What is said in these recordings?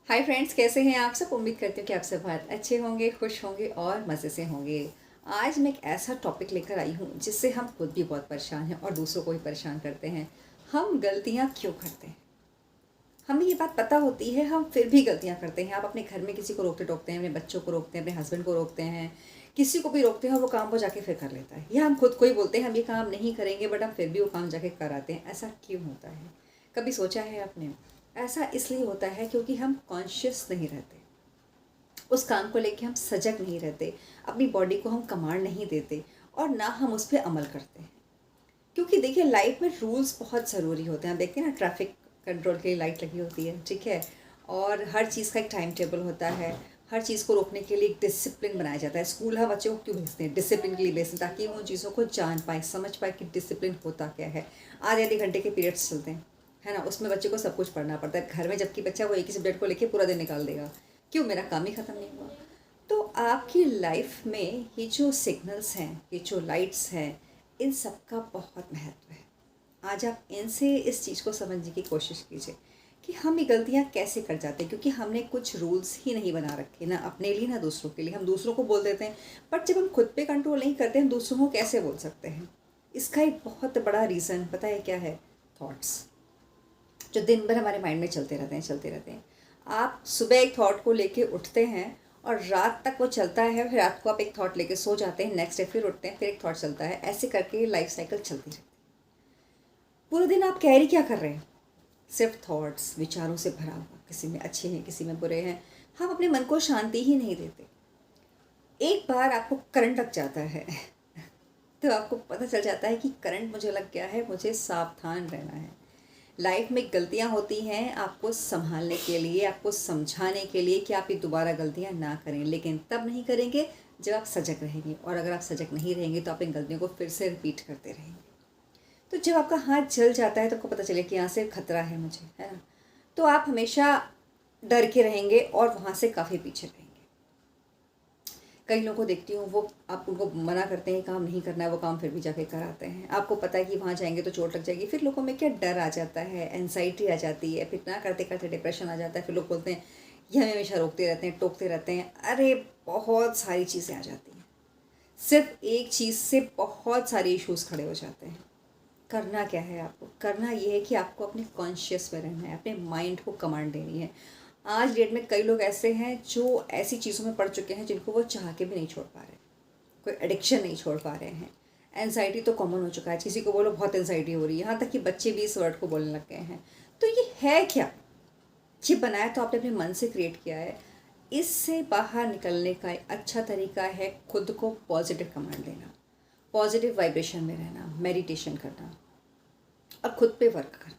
Hi friends, कैसे हैं आप सब। उम्मीद करती हूँ कि आप सब बहुत अच्छे होंगे, खुश होंगे और मज़े से होंगे। आज मैं एक ऐसा टॉपिक लेकर आई हूँ जिससे हम खुद भी बहुत परेशान हैं और दूसरों को भी परेशान करते हैं। हम गलतियाँ क्यों करते हैं? हमें ये बात पता होती है, हम फिर भी गलतियाँ करते हैं। आप अपने घर में किसी को रोकते टोकते हैं, अपने बच्चों को रोकते हैं, अपने हस्बैंड को रोकते हैं, किसी को भी रोकते हैं और वो काम को जाके फिर कर लेता है। या हम खुद को ही बोलते हैं हम ये काम नहीं करेंगे, बट हम फिर भी वो काम जाके कराते हैं। ऐसा क्यों होता है? कभी सोचा है आपने? ऐसा इसलिए होता है क्योंकि हम कॉन्शियस नहीं रहते, उस काम को लेके हम सजग नहीं रहते, अपनी बॉडी को हम कमांड नहीं देते और ना हम उस पर अमल करते हैं। क्योंकि देखिए, लाइफ में रूल्स बहुत ज़रूरी होते हैं। आप देखते हैं ना, ट्रैफिक कंट्रोल के लिए लाइट लगी होती है, ठीक है। और हर चीज़ का एक टाइम टेबल होता है। हर चीज़ को रोकने के लिए एक डिसिप्लिन बनाया जाता है। स्कूल हम बच्चों को क्यों भेजते हैं? डिसिप्लिन के लिए भेजते हैं, ताकि वो उन चीज़ों को जान पाए, समझ पाए कि डिसिप्लिन होता क्या है। आधे आधे घंटे के पीरियड्स चलते हैं, है ना। उसमें बच्चे को सब कुछ पढ़ना पड़ता है घर में, जबकि बच्चा वो एक ही सब्जेक्ट को लेके पूरा दिन निकाल देगा। क्यों? मेरा काम ही ख़त्म नहीं हुआ। तो आपकी लाइफ में ये जो सिग्नल्स हैं, ये जो लाइट्स हैं, इन सब का बहुत महत्व है। आज आप इनसे इस चीज़ को समझने की कोशिश कीजिए कि हम ये गलतियाँ कैसे कर जाते हैं, क्योंकि हमने कुछ रूल्स ही नहीं बना रखे, ना अपने लिए ना दूसरों के लिए। हम दूसरों को बोल देते हैं, बट जब हम खुद पे कंट्रोल नहीं करते, हम दूसरों को कैसे बोल सकते हैं? इसका एक बहुत बड़ा रीज़न पता है क्या है? थॉट्स, जो दिन भर हमारे माइंड में चलते रहते हैं। आप सुबह एक थॉट को लेके उठते हैं और रात तक वो चलता है, फिर रात को आप एक थॉट लेके सो जाते हैं, नेक्स्ट डे फिर उठते हैं, फिर एक थॉट चलता है। ऐसे करके लाइफ साइकिल चलती रहती है। पूरे दिन आप कैरी क्या कर रहे हैं? सिर्फ थॉट्स, विचारों से भरा हुआ। किसी में अच्छे हैं, किसी में बुरे हैं। हम अपने मन को शांति ही नहीं देते। एक बार आपको करंट लग जाता है तो आपको पता चल जाता है कि करंट मुझे लग गया है, मुझे सावधान रहना है। लाइफ में गलतियां होती हैं आपको संभालने के लिए, आपको समझाने के लिए कि आप ये दोबारा गलतियां ना करें, लेकिन तब नहीं करेंगे जब आप सजग रहेंगे। और अगर आप सजग नहीं रहेंगे तो आप इन गलतियों को फिर से रिपीट करते रहेंगे। तो जब आपका हाथ जल जाता है तो आपको पता चले कि यहाँ से खतरा है मुझे, है ना। तो आप हमेशा डर के रहेंगे और वहाँ से काफ़ी पीछे रहेंगे। कई लोगों को देखती हूँ, वो आप उनको मना करते हैं काम नहीं करना है, वो काम फिर भी जाके कराते हैं। आपको पता है कि वहाँ जाएंगे तो चोट लग जाएगी। फिर लोगों में क्या डर आ जाता है, एनजाइटी आ जाती है, फिर ना करते करते डिप्रेशन आ जाता है। फिर लोग बोलते हैं ये हमें हमेशा रोकते रहते हैं, टोकते रहते हैं। अरे बहुत सारी चीज़ें आ जाती हैं। सिर्फ एक चीज़ से बहुत सारे इश्यूज़ खड़े हो जाते हैं। करना क्या है आपको? करना ये है कि आपको अपने कॉन्शियस में रहना है, अपने माइंड को कमांड देनी है। आज डेट में कई लोग ऐसे हैं जो ऐसी चीज़ों में पड़ चुके हैं जिनको वो चाह के भी नहीं छोड़ पा रहे। कोई एडिक्शन नहीं छोड़ पा रहे हैं। एनजाइटी तो कॉमन हो चुका है, किसी को बोलो बहुत एनजाइटी हो रही है, यहाँ तक कि बच्चे भी इस वर्ड को बोलने लग गए हैं। तो ये है क्या? ये बनाया तो आपने अपने मन से क्रिएट किया है। इससे बाहर निकलने का एक अच्छा तरीका है खुद को पॉजिटिव कमांड देना, पॉजिटिव वाइब्रेशन में रहना, मेडिटेशन करना और खुद पे वर्क करना।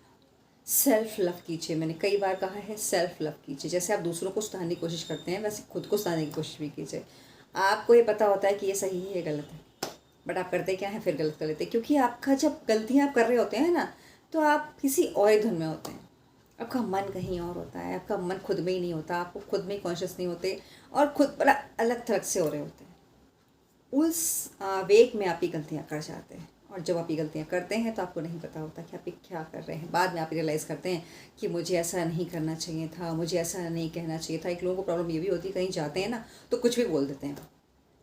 सेल्फ लव कीजिए। मैंने कई बार कहा है, सेल्फ लव कीजिए। जैसे आप दूसरों को सुधारने की कोशिश करते हैं, वैसे खुद को सुधारने की कोशिश भी कीजिए। आपको ये पता होता है कि ये सही है, ये गलत है, बट आप करते क्या हैं? फिर गलत कर लेते हैं। क्योंकि आपका जब गलतियाँ आप कर रहे होते हैं ना, तो आप किसी और ही धुन में होते हैं। आपका मन कहीं और होता है, आपका मन खुद में ही नहीं होता, आपको खुद में ही कॉन्शियस नहीं होते और खुद बड़ा अलग थलग से हो रहे होते हैं। उस वेग में आप ये गलतियाँ कर जाते हैं। और जब आप ये गलतियाँ करते हैं तो आपको नहीं पता होता कि आप ये क्या कर रहे हैं। बाद में आप रियलाइज़ करते हैं कि मुझे ऐसा नहीं करना चाहिए था, मुझे ऐसा नहीं कहना चाहिए था। एक लोगों को प्रॉब्लम ये भी होती है, कहीं जाते हैं ना तो कुछ भी बोल देते हैं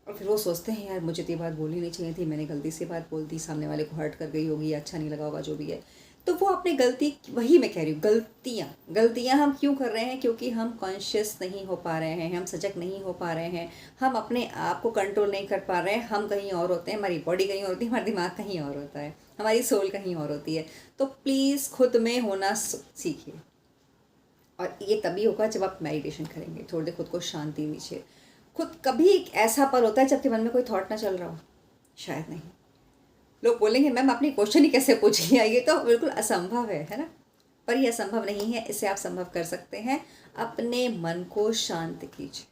और फिर वो सोचते हैं यार मुझे तो ये बात बोलनी नहीं चाहिए थी, मैंने गलती से बात बोल दी, सामने वाले को हर्ट कर गई होगी या अच्छा नहीं लगा होगा, जो भी है। तो वो अपनी गलती, वही मैं कह रही हूँ, गलतियाँ गलतियाँ हम क्यों कर रहे हैं? क्योंकि हम कॉन्शियस नहीं हो पा रहे हैं, हम सजग नहीं हो पा रहे हैं, हम अपने आप को कंट्रोल नहीं कर पा रहे हैं। हम कहीं और होते हैं, हमारी बॉडी कहीं और होती है, हमारा दिमाग कहीं और होता है, हमारी सोल कहीं और होती है। तो प्लीज़ खुद में होना सीखिए। और ये तभी होगा जब आप मेडिटेशन करेंगे, थोड़ी देर खुद को शांति दीजिए। खुद कभी एक ऐसा पल होता है जबकि मन में कोई थॉट ना चल रहा हो? शायद नहीं। लोग बोलेंगे मैम आपने क्वेश्चन ही कैसे पूछ लिया, ये तो बिल्कुल असंभव है ना। पर ये असंभव नहीं है, इसे आप संभव कर सकते हैं। अपने मन को शांत कीजिए।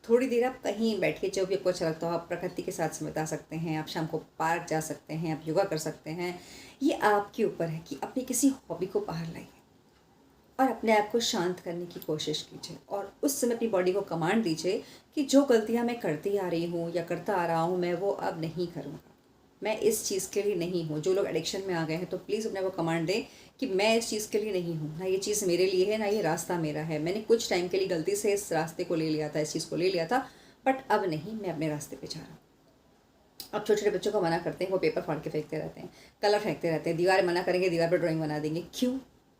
थोड़ी देर आप कहीं बैठिए, जो भी आपको अच्छा लगता हो। आप प्रकृति के साथ समय बिता सकते हैं, आप शाम को पार्क जा सकते हैं, आप योगा कर सकते हैं। ये आपके ऊपर है कि अपनी किसी हॉबी को बाहर लाइए और अपने आप को शांत करने की कोशिश कीजिए। और उस समय अपनी बॉडी को कमांड दीजिए कि जो गलतियां मैं करती आ रही हूँ या करता आ रहा हूँ, मैं वो अब नहीं करूँगा। मैं इस चीज़ के लिए नहीं हूँ। जो लोग एडिक्शन में आ गए हैं तो प्लीज़ अपने को कमांड दें कि मैं इस चीज़ के लिए नहीं हूँ, ना ये चीज़ मेरे लिए है, ना ये रास्ता मेरा है। मैंने कुछ टाइम के लिए गलती से इस रास्ते को ले लिया था, इस चीज़ को ले लिया था, बट अब नहीं, मैं अपने रास्ते पे जा रहा हूँ। अब छोटे छोटे बच्चों को मना करते हैं, वो पेपर फाड़ के फेंकते रहते हैं, कलर फेंकते रहते हैं, दीवार मना करेंगे, दीवार पर ड्राइंग बना देंगे। क्यों?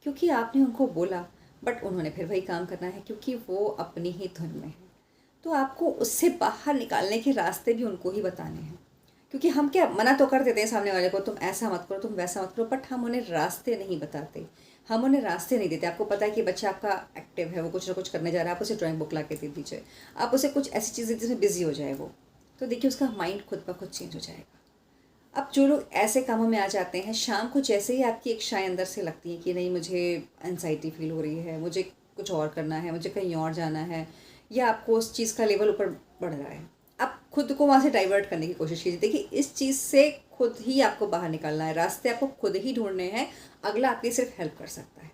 क्योंकि आपने उनको बोला, बट उन्होंने फिर वही काम करना है, क्योंकि वो अपनी ही धुन में है। तो आपको उससे बाहर निकालने के रास्ते भी उनको ही बताने हैं। क्योंकि हम क्या मना तो कर देते हैं सामने वाले को, तुम ऐसा मत करो, तुम वैसा मत करो, बट हम उन्हें रास्ते नहीं बताते, हम उन्हें रास्ते नहीं देते। आपको पता है कि बच्चा आपका एक्टिव है, वो कुछ ना कुछ करने जा रहा है, आप उसे ड्राइंग बुक ला के दे दीजिए, आप उसे कुछ ऐसी चीज़ें जिसमें बिजी हो जाए वो, तो देखिए उसका माइंड खुद ब खुद चेंज हो जाएगा। अब जो लोग ऐसे कामों में आ जाते हैं, शाम को जैसे ही आपकी एक शाय अंदर से लगती है कि नहीं मुझे एनजाइटी फील हो रही है, मुझे कुछ और करना है, मुझे कहीं और जाना है, या आपको उस चीज़ का लेवल ऊपर बढ़ रहा है, आप खुद को वहाँ से डाइवर्ट करने की कोशिश कीजिए। देखिए इस चीज़ से खुद ही आपको बाहर निकलना है, रास्ते आपको खुद ही ढूंढने हैं, अगला आपकी सिर्फ हेल्प कर सकता है।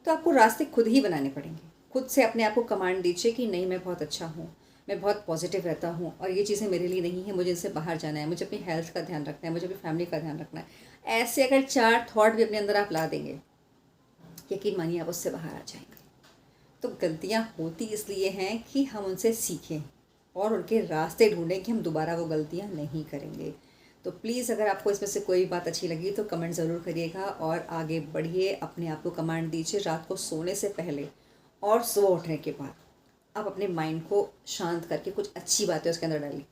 तो आपको रास्ते खुद ही बनाने पड़ेंगे। खुद से अपने आप को कमांड दीजिए कि नहीं मैं बहुत अच्छा हूँ, मैं बहुत पॉजिटिव रहता हूँ और ये चीज़ें मेरे लिए नहीं है, मुझे इनसे बाहर जाना है, मुझे अपनी हेल्थ का ध्यान रखना है, मुझे अपनी फैमिली का ध्यान रखना है। ऐसे अगर 4 थॉट भी अपने अंदर आप ला देंगे, यकीन मानिए आप उससे बाहर आ जाएंगे। तो गलतियाँ होती इसलिए हैं कि हम उनसे सीखें और उनके रास्ते ढूंढें कि हम दोबारा वो गलतियाँ नहीं करेंगे। तो प्लीज़ अगर आपको इसमें से कोई बात अच्छी लगी तो कमेंट ज़रूर करिएगा और आगे बढ़िए, अपने आप को कमांड दीजिए रात को सोने से पहले और सुबह उठने के बाद। आप अपने माइंड को शांत करके कुछ अच्छी बातें उसके अंदर डालिए।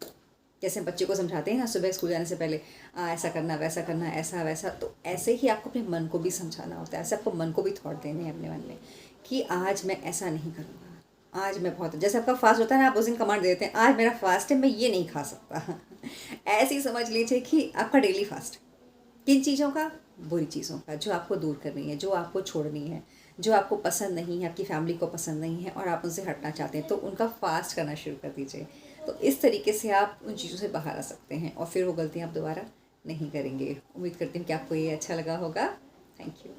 जैसे हम बच्चे को समझाते हैं ना सुबह स्कूल जाने से पहले, ऐसा करना वैसा करना, ऐसा वैसा, तो ऐसे ही आपको अपने मन को भी समझाना होता है। ऐसे आपको मन को भी थॉट देने हैं अपने मन में कि आज मैं ऐसा नहीं करूँगा, आज मैं बहुत, जैसे आपका फास्ट होता है ना, आप उस दिन कमांड दे देते हैं आज मेरा फास्ट है, मैं ये नहीं खा सकता। ऐसे ही समझ लीजिए कि आपका डेली फास्ट। किन चीज़ों का? बुरी चीज़ों का, जो आपको दूर करनी है, जो आपको छोड़नी है, जो आपको पसंद नहीं है, आपकी फैमिली को पसंद नहीं है और आप उनसे हटना चाहते हैं, तो उनका फास्ट करना शुरू कर दीजिए। तो इस तरीके से आप उन चीज़ों से बाहर आ सकते हैं और फिर वो गलतियाँ आप दोबारा नहीं करेंगे। उम्मीद करती हूँ कि आपको ये अच्छा लगा होगा। Thank you.